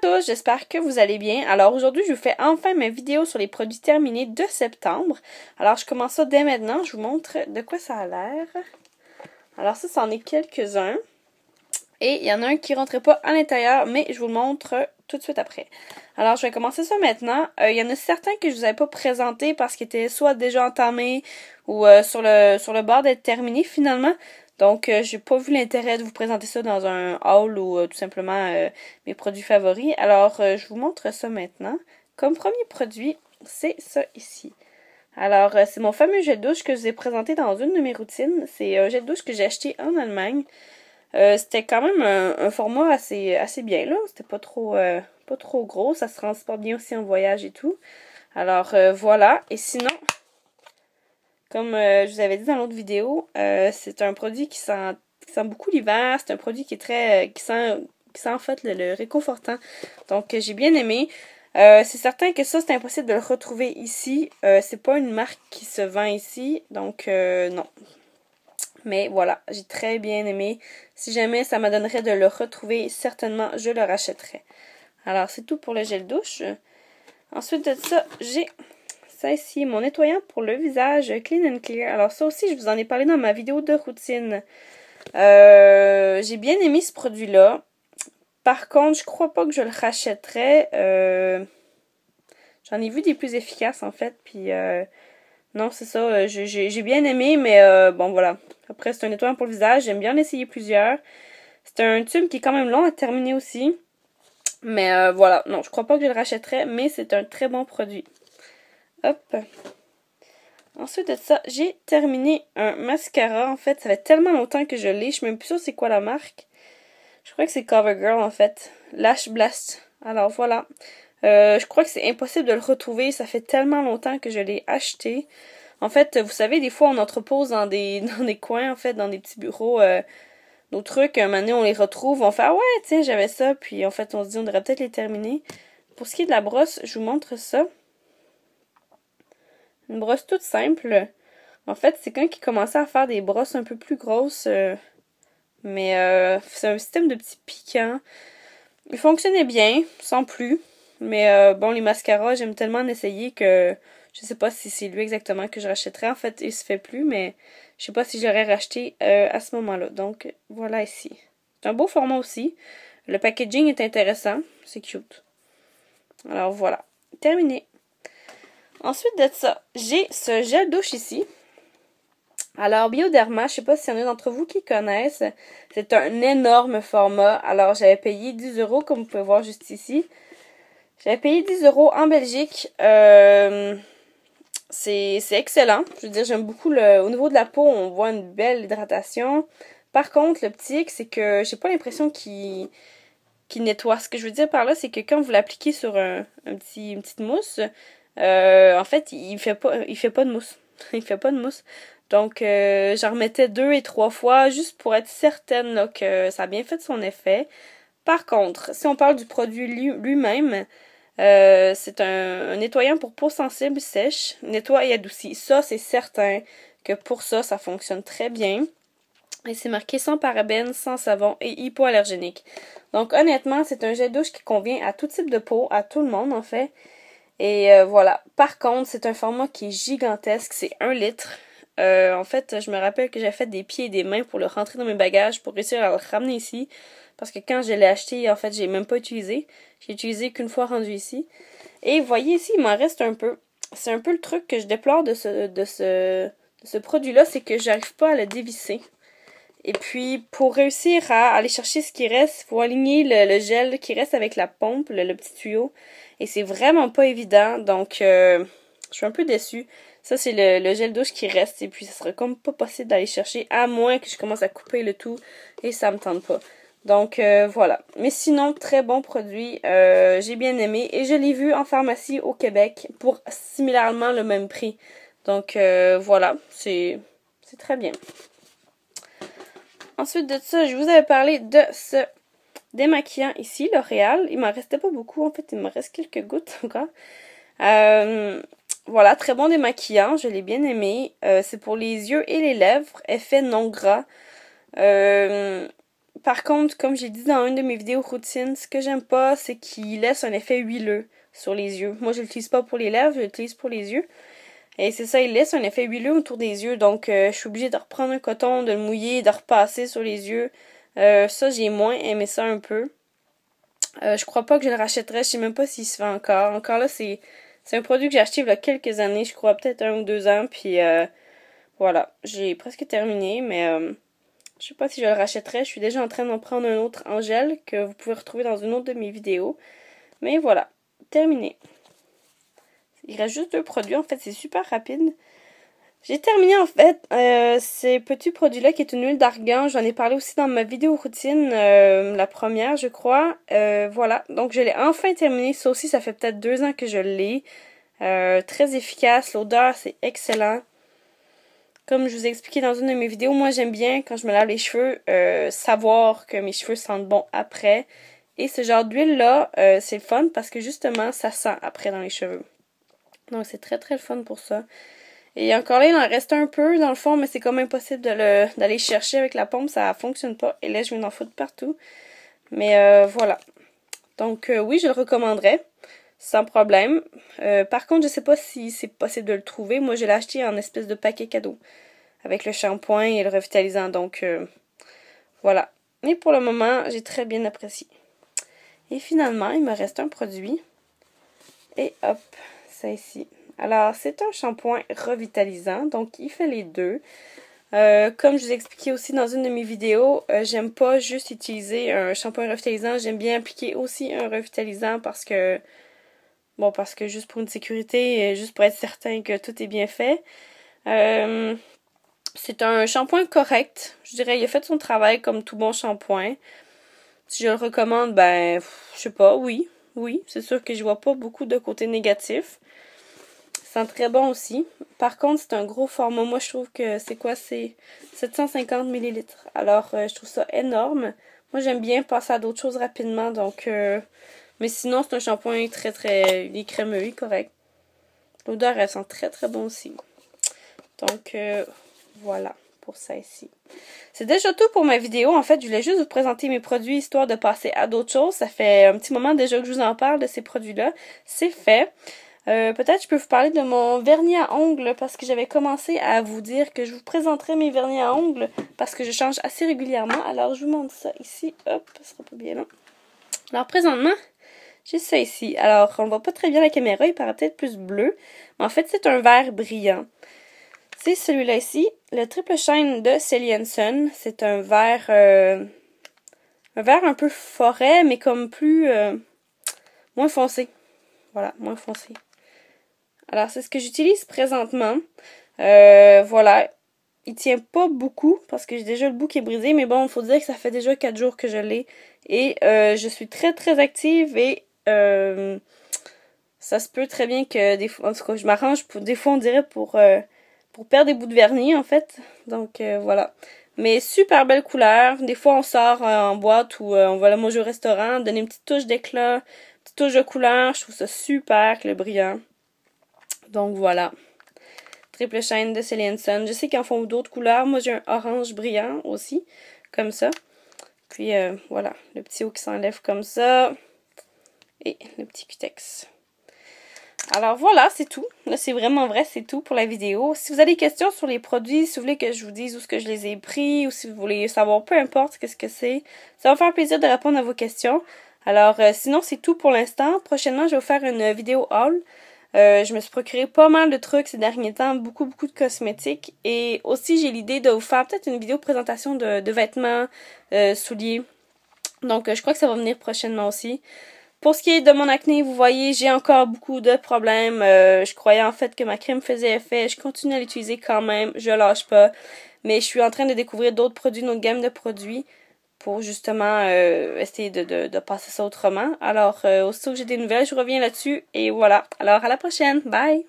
Tous, j'espère que vous allez bien. Alors aujourd'hui, je vous fais enfin ma vidéo sur les produits terminés de septembre. Alors je commence ça dès maintenant, je vous montre de quoi ça a l'air. Alors ça, c'en est quelques-uns. Et il y en a un qui ne rentrait pas à l'intérieur, mais je vous le montre tout de suite après. Alors je vais commencer ça maintenant. Il y en a certains que je vous avais pas présentés parce qu'ils étaient soit déjà entamés ou sur le bord d'être terminés finalement. Donc, j'ai pas vu l'intérêt de vous présenter ça dans un haul ou tout simplement mes produits favoris. Alors, je vous montre ça maintenant. Comme premier produit, c'est ça ici. Alors, c'est mon fameux gel douche que je vous ai présenté dans une de mes routines. C'est un gel douche que j'ai acheté en Allemagne. C'était quand même un format assez bien, là. C'était pas trop gros. Ça se transporte bien aussi en voyage et tout. Alors, voilà. Et sinon, comme je vous avais dit dans l'autre vidéo, c'est un produit qui sent beaucoup l'hiver. C'est un produit qui est très qui sent en fait le réconfortant. Donc j'ai bien aimé. C'est certain que ça, c'est impossible de le retrouver ici. C'est pas une marque qui se vend ici. Donc non. Mais voilà, j'ai très bien aimé. Si jamais ça me donnerait de le retrouver, certainement je le rachèterais. Alors c'est tout pour le gel douche. Ensuite de ça, j'ai ça ici, mon nettoyant pour le visage Clean and Clear. Alors ça aussi, je vous en ai parlé dans ma vidéo de routine. J'ai bien aimé ce produit-là. Par contre, je crois pas que je le rachèterais. J'en ai vu des plus efficaces en fait. Puis non, c'est ça. J'ai bien aimé, mais bon voilà. Après, c'est un nettoyant pour le visage. J'aime bien en essayer plusieurs. C'est un tube qui est quand même long à terminer aussi. Mais voilà. Non, je crois pas que je le rachèterais, mais c'est un très bon produit. Hop. Ensuite de ça, j'ai terminé un mascara. En fait, ça fait tellement longtemps que je l'ai. Je suis même plus sûre c'est quoi la marque. Je crois que c'est CoverGirl en fait. Lash Blast. Alors voilà. Je crois que c'est impossible de le retrouver. Ça fait tellement longtemps que je l'ai acheté. En fait, vous savez, des fois on entrepose dans des coins, en fait, dans des petits bureaux, nos trucs. Un moment donné, on les retrouve. On fait ah ouais, tiens, j'avais ça. Puis en fait, on se dit on devrait peut-être les terminer. Pour ce qui est de la brosse, je vous montre ça. Une brosse toute simple. En fait, c'est quand il commençait à faire des brosses un peu plus grosses. Mais c'est un système de petits piquants. Il fonctionnait bien, sans plus. Mais bon, les mascaras, j'aime tellement en essayer que je sais pas si c'est lui exactement que je rachèterais. En fait, il se fait plus, mais je sais pas si j'aurais racheté à ce moment-là. Donc, voilà ici. C'est un beau format aussi. Le packaging est intéressant. C'est cute. Alors, voilà. Terminé. Ensuite de ça, j'ai ce gel douche ici. Alors, Bioderma, je sais pas s'il y en a d'entre vous qui connaissent. C'est un énorme format. Alors, j'avais payé 10 €, comme vous pouvez voir juste ici. J'avais payé 10 € en Belgique. C'est excellent. Je veux dire, j'aime beaucoup au niveau de la peau, on voit une belle hydratation. Par contre, le petit hic, c'est que j'ai pas l'impression qu'il nettoie. Ce que je veux dire par là, c'est que quand vous l'appliquez sur une petite mousse, en fait, il fait pas de mousse. Il fait pas de mousse. Donc, j'en remettais 2 et 3 fois juste pour être certaine là, que ça a bien fait son effet. Par contre, si on parle du produit lui-même, c'est un nettoyant pour peau sensible sèche, nettoie et adoucit. Ça, c'est certain que pour ça, ça fonctionne très bien. Et c'est marqué sans parabènes, sans savon et hypoallergénique. Donc honnêtement, c'est un gel douche qui convient à tout type de peau, à tout le monde en fait. Et voilà. Par contre, c'est un format qui est gigantesque, c'est 1 litre. En fait, je me rappelle que j'ai fait des pieds et des mains pour le rentrer dans mes bagages pour réussir à le ramener ici. Parce que quand je l'ai acheté, en fait, j'ai même pas utilisé. J'ai utilisé qu'une fois rendu ici. Et vous voyez ici, il m'en reste un peu. C'est un peu le truc que je déplore de ce produit-là, c'est que j'arrive pas à le dévisser. Et puis, pour réussir à aller chercher ce qui reste, il faut aligner le gel qui reste avec la pompe, le petit tuyau. Et c'est vraiment pas évident, donc je suis un peu déçue. Ça, c'est le gel douche qui reste, et puis ça serait comme pas possible d'aller chercher, à moins que je commence à couper le tout, et ça me tente pas. Donc, voilà. Mais sinon, très bon produit, j'ai bien aimé, et je l'ai vu en pharmacie au Québec pour similairement le même prix. Donc, voilà, c'est très bien. Ensuite de ça, je vous avais parlé de ce démaquillant ici, L'Oréal. Il m'en restait pas beaucoup, en fait, il me reste quelques gouttes encore. Voilà, très bon démaquillant, je l'ai bien aimé. C'est pour les yeux et les lèvres, effet non gras. Par contre, comme j'ai dit dans une de mes vidéos routines, ce que j'aime pas, c'est qu'il laisse un effet huileux sur les yeux. Moi, je l'utilise pas pour les lèvres, je l'utilise pour les yeux. Et c'est ça, il laisse un effet huileux autour des yeux. Donc, je suis obligée de reprendre un coton, de le mouiller, de repasser sur les yeux. Ça, j'ai moins aimé ça un peu. Je crois pas que je le rachèterais. Je sais même pas s'il se fait encore. Encore là, c'est un produit que j'ai acheté il y a quelques années. Je crois peut-être 1 ou 2 ans. Puis, voilà. J'ai presque terminé, mais... je sais pas si je le rachèterais. Je suis déjà en train d'en prendre un autre en gel que vous pouvez retrouver dans une autre de mes vidéos. Mais voilà, terminé. Il reste juste 2 produits. En fait, c'est super rapide. J'ai terminé en fait ces petits produits-là qui est une huile d'argan. J'en ai parlé aussi dans ma vidéo routine, la première je crois. Voilà, donc je l'ai enfin terminé. Ça aussi, ça fait peut-être 2 ans que je l'ai. Très efficace, l'odeur c'est excellent. Comme je vous ai expliqué dans une de mes vidéos, moi j'aime bien quand je me lave les cheveux, savoir que mes cheveux sentent bon après. Et ce genre d'huile-là, c'est le fun parce que justement, ça sent après dans les cheveux. Donc c'est très très le fun pour ça. Et encore là, il en reste un peu dans le fond, mais c'est comme impossible d'aller chercher avec la pompe, ça fonctionne pas. Et là, je viens d'en foutre partout. Mais voilà. Donc oui, je le recommanderais. Sans problème. Par contre, je sais pas si c'est possible de le trouver. Moi, je l'ai acheté en espèce de paquet cadeau. Avec le shampoing et le revitalisant. Donc, voilà. Mais pour le moment, j'ai très bien apprécié. Et finalement, il me reste un produit. Et hop, ça ici. Alors, c'est un shampoing revitalisant. Donc, il fait les deux. Comme je vous ai expliqué aussi dans une de mes vidéos, j'aime pas juste utiliser un shampoing revitalisant. J'aime bien appliquer aussi un revitalisant parce que... Bon, parce que juste pour une sécurité, juste pour être certain que tout est bien fait. C'est un shampoing correct. Je dirais, il a fait son travail comme tout bon shampoing. Si je le recommande, ben, je sais pas, oui. Oui, c'est sûr que je vois pas beaucoup de côté négatif. Ça sent très bon aussi. Par contre, c'est un gros format. Moi, je trouve que c'est quoi? C'est 750 ml. Alors, je trouve ça énorme. Moi, j'aime bien passer à d'autres choses rapidement, donc... Mais sinon, c'est un shampoing très, très... Il est crémeux, il est correct. L'odeur, elle sent très, très bon aussi. Donc, voilà pour ça ici. C'est déjà tout pour ma vidéo. En fait, je voulais juste vous présenter mes produits, histoire de passer à d'autres choses. Ça fait un petit moment déjà que je vous en parle de ces produits-là. C'est fait. Peut-être je peux vous parler de mon vernis à ongles parce que j'avais commencé à vous dire que je vous présenterai mes vernis à ongles parce que je change assez régulièrement. Alors, je vous montre ça ici. Hop, ça sera pas bien long. Alors, présentement... j'ai ça ici. Alors, on ne voit pas très bien la caméra, il paraît peut-être plus bleu. Mais en fait, c'est un vert brillant. C'est celui-là ici, le Triple Shine de Sally Hansen. C'est un vert un peu forêt, mais comme plus... moins foncé. Voilà, moins foncé. Alors, c'est ce que j'utilise présentement. Voilà. Il tient pas beaucoup, parce que j'ai déjà le bout qui est brisé. Mais bon, il faut dire que ça fait déjà 4 jours que je l'ai. Et je suis très, très active et... ça se peut très bien que des fois, en tout cas, je m'arrange des fois on dirait pour perdre des bouts de vernis en fait. Donc voilà. Mais super belle couleur. Des fois on sort en boîte ou on va la manger au restaurant, donner une petite touche d'éclat, une petite touche de couleur. Je trouve ça super le brillant. Donc voilà. Triple Shine de Sally Hansen. Je sais qu'ils en font d'autres couleurs. Moi j'ai un orange brillant aussi, comme ça. Puis voilà, le petit haut qui s'enlève comme ça. Et le petit cutex. Alors voilà, c'est tout. Là, c'est vraiment vrai, c'est tout pour la vidéo. Si vous avez des questions sur les produits, si vous voulez que je vous dise où est-ce que je les ai pris, ou si vous voulez savoir, peu importe qu'est-ce que c'est, ça va me faire plaisir de répondre à vos questions. Alors, sinon, c'est tout pour l'instant. Prochainement, je vais vous faire une vidéo haul. Je me suis procuré pas mal de trucs ces derniers temps, beaucoup de cosmétiques. Et aussi, j'ai l'idée de vous faire peut-être une vidéo présentation de vêtements, souliers. Donc, je crois que ça va venir prochainement aussi. Pour ce qui est de mon acné, vous voyez, j'ai encore beaucoup de problèmes. Je croyais en fait que ma crème faisait effet. Je continue à l'utiliser quand même. Je lâche pas. Mais je suis en train de découvrir d'autres produits, une autre gamme de produits pour justement essayer de passer ça autrement. Alors, aussitôt que j'ai des nouvelles, je reviens là-dessus. Et voilà. Alors, à la prochaine. Bye!